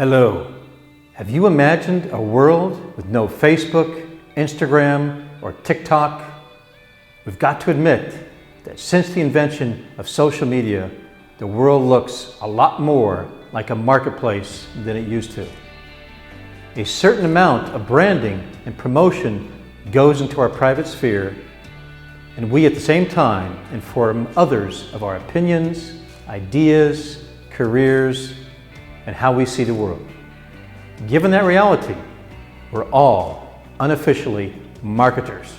Hello. Have you imagined a world with no Facebook, Instagram, or TikTok? We've got to admit that since the invention of social media, the world looks a lot more like a marketplace than it used to. A certain amount of branding and promotion goes into our private sphere, and we at the same time inform others of our opinions, ideas, careers, and how we see the world. Given that reality, we're all unofficially marketers.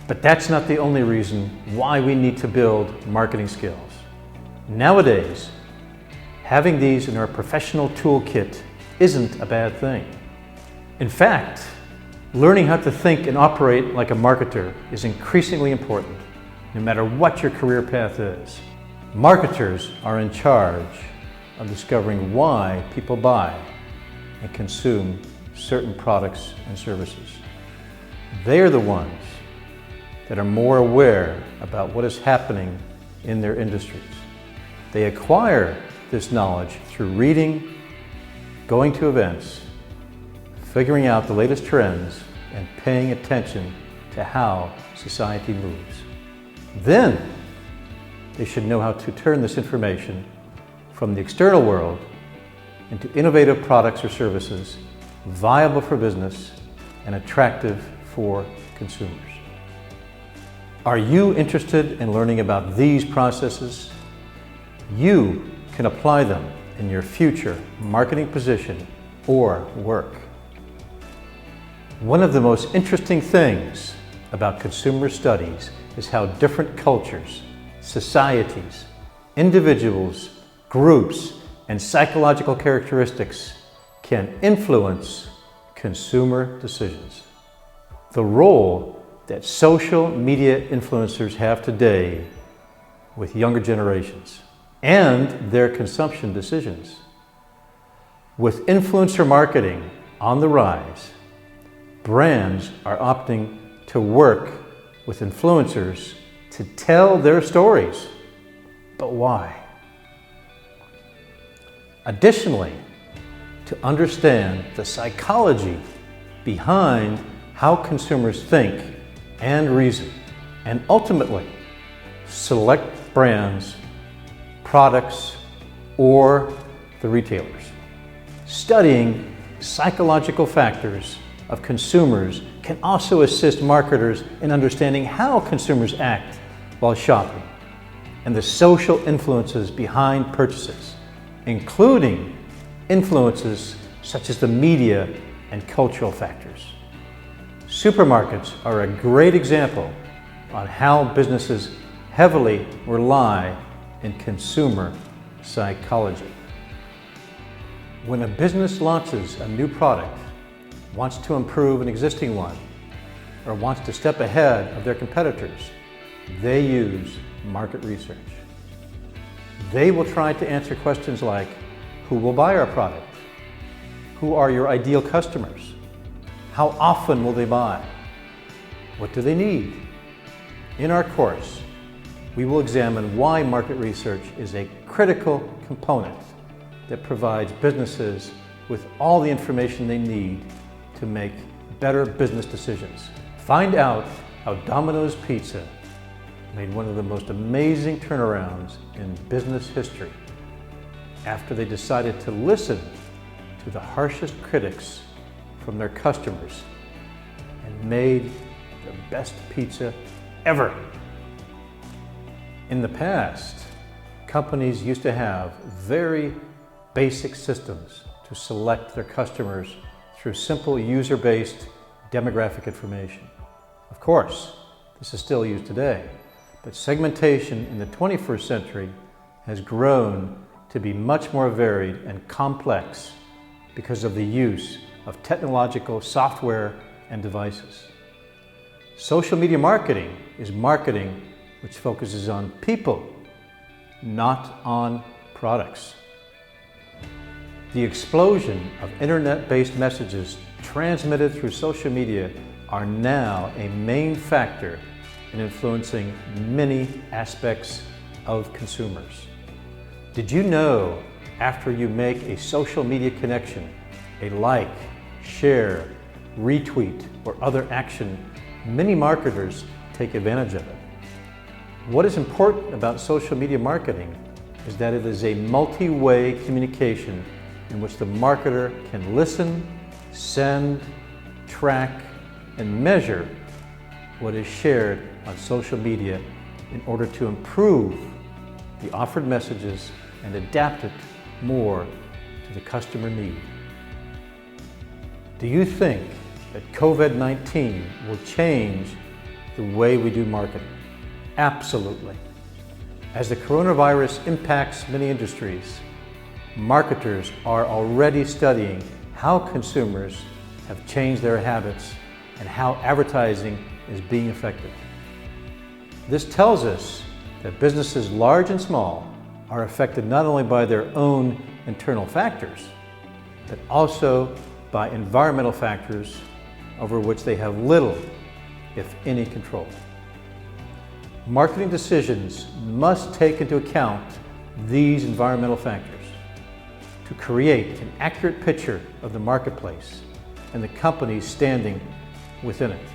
But that's not the only reason why we need to build marketing skills. Nowadays, having these in our professional toolkit isn't a bad thing. In fact, learning how to think and operate like a marketer is increasingly important, no matter what your career path is. Marketers are in charge of discovering why people buy and consume certain products and services. They are the ones that are more aware about what is happening in their industries. They acquire this knowledge through reading, going to events, figuring out the latest trends, and paying attention to how society moves. Then, they should know how to turn this information from the external world into innovative products or services, viable for business and attractive for consumers. Are you interested in learning about these processes? You can apply them in your future marketing position or work. One of the most interesting things about consumer studies is how different cultures, societies, individuals, groups, and psychological characteristics can influence consumer decisions. The role that social media influencers have today with younger generations and their consumption decisions. With influencer marketing on the rise, brands are opting to work with influencers to tell their stories. But why? Additionally, to understand the psychology behind how consumers think and reason, and ultimately select brands, products, or the retailers. Studying psychological factors of consumers can also assist marketers in understanding how consumers act while shopping and the social influences behind purchases, including influences such as the media and cultural factors. Supermarkets are a great example on how businesses heavily rely in consumer psychology. When a business launches a new product, wants to improve an existing one, or wants to step ahead of their competitors, they use market research. They will try to answer questions like, who will buy our product? Who are your ideal customers? How often will they buy? What do they need? In our course, we will examine why market research is a critical component that provides businesses with all the information they need to make better business decisions. Find out how Domino's Pizza made one of the most amazing turnarounds in business history after they decided to listen to the harshest critics from their customers and made the best pizza ever. In the past, companies used to have very basic systems to select their customers through simple user-based demographic information. Of course, this is still used today, but segmentation in the 21st century has grown to be much more varied and complex because of the use of technological software and devices. Social media marketing is marketing which focuses on people, not on products. The explosion of internet-based messages transmitted through social media are now a main factor in influencing many aspects of consumers. Did you know after you make a social media connection, a like, share, retweet, or other action, many marketers take advantage of it. What is important about social media marketing is that it is a multi-way communication in which the marketer can listen, send, track, and measure what is shared on social media in order to improve the offered messages and adapt it more to the customer need. Do you think that COVID-19 will change the way we do marketing? Absolutely. As the coronavirus impacts many industries, marketers are already studying how consumers have changed their habits and how advertising is being affected. This tells us that businesses large and small are affected not only by their own internal factors, but also by environmental factors over which they have little, if any, control. Marketing decisions must take into account these environmental factors to create an accurate picture of the marketplace and the companies standing within it.